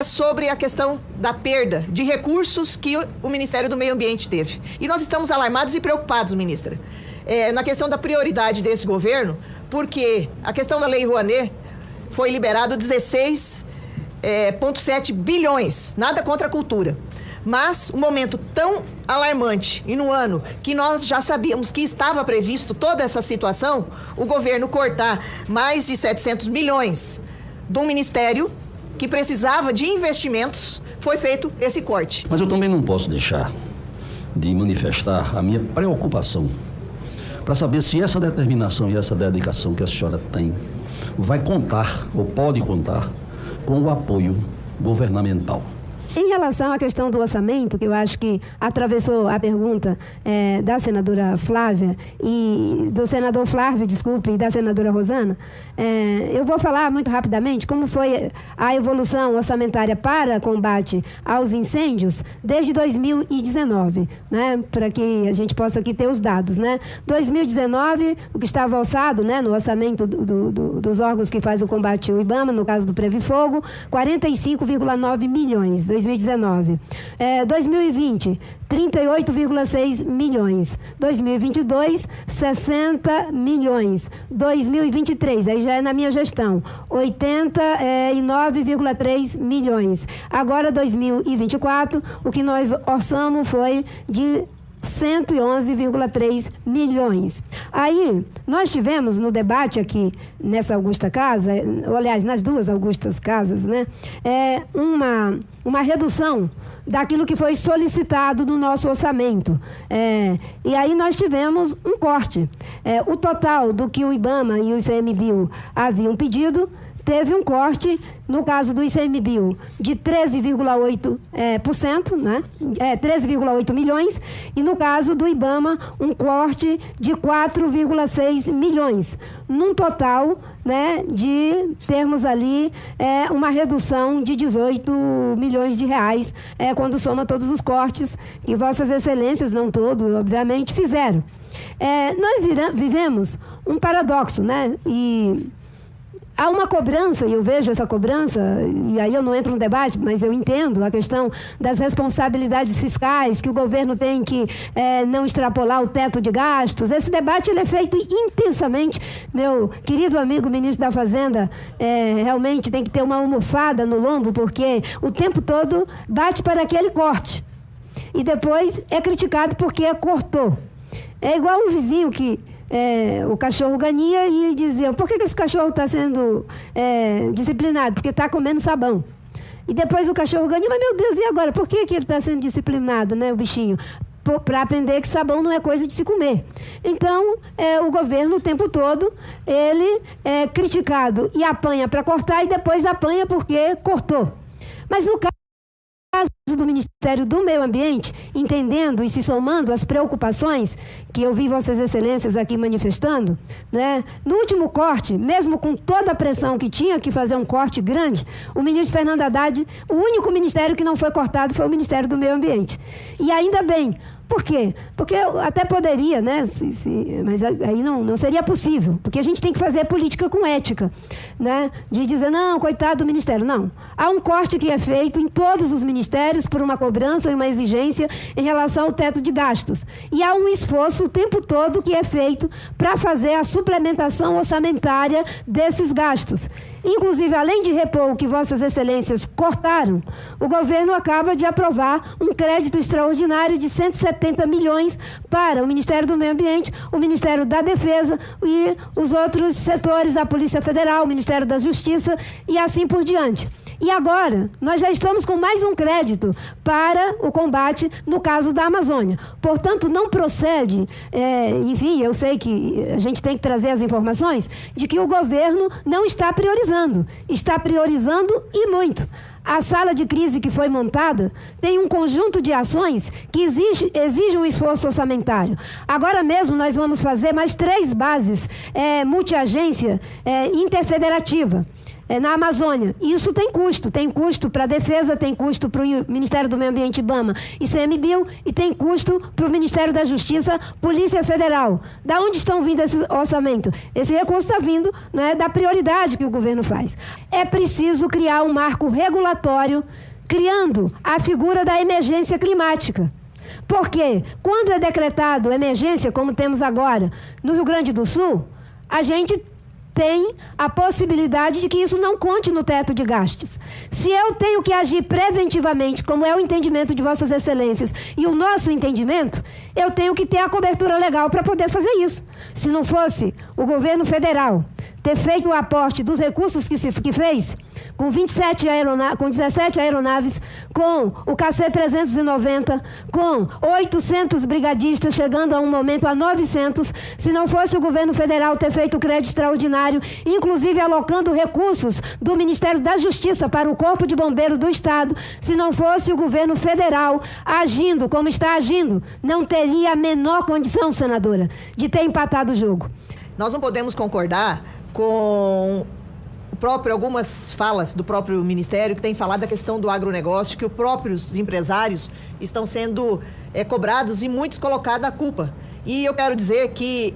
sobre a questão da perda de recursos que o Ministério do Meio Ambiente teve. E nós estamos alarmados e preocupados, ministra, na questão da prioridade desse governo, porque a questão da Lei Rouanet foi liberado 16,7 bilhões, nada contra a cultura. Mas um momento tão alarmante e no ano que nós já sabíamos que estava previsto toda essa situação, o governo cortar mais de 700 milhões de um ministério que precisava de investimentos, foi feito esse corte. Mas eu também não posso deixar de manifestar a minha preocupação para saber se essa determinação e essa dedicação que a senhora tem vai contar, ou pode contar, com o apoio governamental. Em relação à questão do orçamento, que eu acho que atravessou a pergunta da senadora Flávia e do senador Flávio, desculpe, e da senadora Rosana, eu vou falar muito rapidamente como foi a evolução orçamentária para combate aos incêndios desde 2019, né, para que a gente possa aqui ter os dados, né? 2019, o que estava alçado, né, no orçamento dos órgãos que fazem o combate ao IBAMA, no caso do Previfogo, 45,9 milhões. 2019. 2020, 38,6 milhões. 2022, 60 milhões. 2023, aí já é na minha gestão, 89,3 milhões. Agora, 2024, o que nós orçamos foi de 111,3 milhões. Aí, nós tivemos no debate aqui, nessa Augusta Casa, aliás, nas duas Augustas Casas, né, uma redução daquilo que foi solicitado no nosso orçamento. E aí nós tivemos um corte. O total do que o IBAMA e o ICMBio haviam pedido, teve um corte, no caso do ICMBio, de 13,8%, né? 13,8 milhões, e no caso do IBAMA, um corte de 4,6 milhões, num total, né, de termos ali uma redução de 18 milhões de reais, quando soma todos os cortes que Vossas Excelências, não todos, obviamente, fizeram. Nós vivemos um paradoxo, né? E há uma cobrança, e eu vejo essa cobrança, e aí eu não entro no debate, mas eu entendo a questão das responsabilidades fiscais, que o governo tem que não extrapolar o teto de gastos. Esse debate ele é feito intensamente. Meu querido amigo ministro da Fazenda realmente tem que ter uma almofada no lombo, porque o tempo todo bate para aquele corte. E depois é criticado porque cortou. É igual um vizinho que o cachorro ganhia e dizia: por que esse cachorro está sendo disciplinado? Porque está comendo sabão. E depois o cachorro ganha: mas meu Deus, e agora? Por que ele está sendo disciplinado, né, o bichinho? Para aprender que sabão não é coisa de se comer. Então, o governo o tempo todo, ele é criticado e apanha para cortar e depois apanha porque cortou. Mas no caso do Ministério do Meio Ambiente, entendendo e se somando às preocupações que eu vi Vossas Excelências aqui manifestando, né? No último corte, mesmo com toda a pressão que tinha que fazer um corte grande, o ministro Fernando Haddad, o único ministério que não foi cortado foi o Ministério do Meio Ambiente. E ainda bem. Por quê? Porque eu até poderia, né? Mas aí não seria possível, porque a gente tem que fazer política com ética, né? De dizer: não, coitado do ministério. Não. Há um corte que é feito em todos os ministérios por uma cobrança e uma exigência em relação ao teto de gastos. E há um esforço o tempo todo que é feito para fazer a suplementação orçamentária desses gastos. Inclusive, além de repor o que Vossas Excelências cortaram, o governo acaba de aprovar um crédito extraordinário de 170 milhões para o Ministério do Meio Ambiente, o Ministério da Defesa e os outros setores, a Polícia Federal, o Ministério da Justiça e assim por diante. E agora, nós já estamos com mais um crédito para o combate no caso da Amazônia. Portanto, não procede, enfim, eu sei que a gente tem que trazer as informações de que o governo não está priorizando. Está priorizando e muito. A sala de crise que foi montada tem um conjunto de ações que exige um esforço orçamentário. Agora mesmo nós vamos fazer mais 3 bases multiagência interfederativa. na Amazônia. Isso tem custo para a Defesa, tem custo para o Ministério do Meio Ambiente, IBAMA, ICMBio, e tem custo para o Ministério da Justiça, Polícia Federal. Da onde estão vindo esse orçamento? Esse recurso está vindo, né, da prioridade que o governo faz. É preciso criar um marco regulatório, criando a figura da emergência climática. Porque quando é decretado emergência, como temos agora no Rio Grande do Sul, a gente tem a possibilidade de que isso não conte no teto de gastos. Se eu tenho que agir preventivamente, como é o entendimento de Vossas Excelências e o nosso entendimento, eu tenho que ter a cobertura legal para poder fazer isso. Se não fosse o governo federal ter feito o aporte dos recursos que fez, com 17 aeronaves, com o KC-390, com 800 brigadistas, chegando a um momento a 900, se não fosse o governo federal ter feito o crédito extraordinário, inclusive alocando recursos do Ministério da Justiça para o Corpo de Bombeiros do Estado, se não fosse o governo federal agindo como está agindo, não teria a menor condição, senadora, de ter empatado o jogo. Nós não podemos concordar com algumas falas do próprio Ministério, que tem falado da questão do agronegócio, que os próprios empresários estão sendo cobrados e muitos colocados a culpa. E eu quero dizer que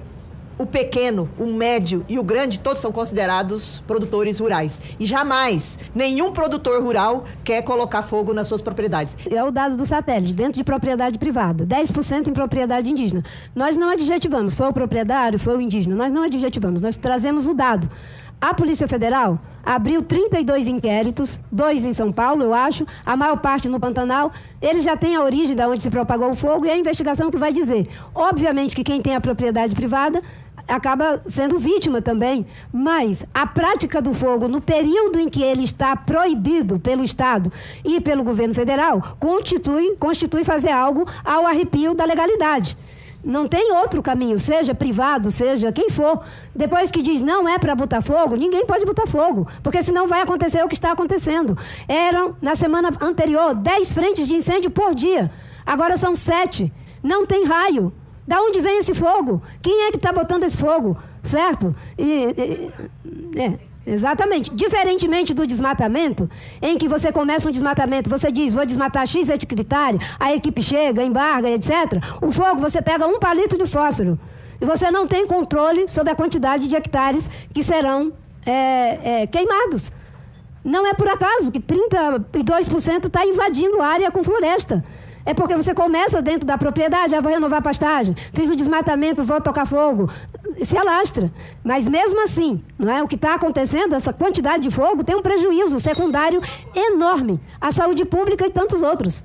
o pequeno, o médio e o grande, todos são considerados produtores rurais. E jamais nenhum produtor rural quer colocar fogo nas suas propriedades. É o dado do satélite, dentro de propriedade privada, 10% em propriedade indígena. Nós não adjetivamos, foi o proprietário, foi o indígena, nós não adjetivamos, nós trazemos o dado. A Polícia Federal abriu 32 inquéritos, 2 em São Paulo, eu acho, a maior parte no Pantanal. Ele já tem a origem de onde se propagou o fogo e a investigação que vai dizer. Obviamente que quem tem a propriedade privada acaba sendo vítima também, mas a prática do fogo, no período em que ele está proibido pelo Estado e pelo governo federal, constitui fazer algo ao arrepio da legalidade. Não tem outro caminho, seja privado, seja quem for. Depois que diz não é para botar fogo, ninguém pode botar fogo, porque senão vai acontecer o que está acontecendo. Eram, na semana anterior, 10 frentes de incêndio por dia. Agora são 7. Não tem raio. Da onde vem esse fogo? Quem é que está botando esse fogo? Certo? Exatamente. Diferentemente do desmatamento, em que você começa um desmatamento, você diz, vou desmatar X hectare, a equipe chega, embarga, etc. O fogo, você pega 1 palito de fósforo e você não tem controle sobre a quantidade de hectares que serão queimados. Não é por acaso que 32% está invadindo a área com floresta. É porque você começa dentro da propriedade, vou renovar a pastagem, fiz o desmatamento, vou tocar fogo. Se alastra. Mas mesmo assim, não é? O que está acontecendo, essa quantidade de fogo, tem um prejuízo secundário enorme à saúde pública e tantos outros.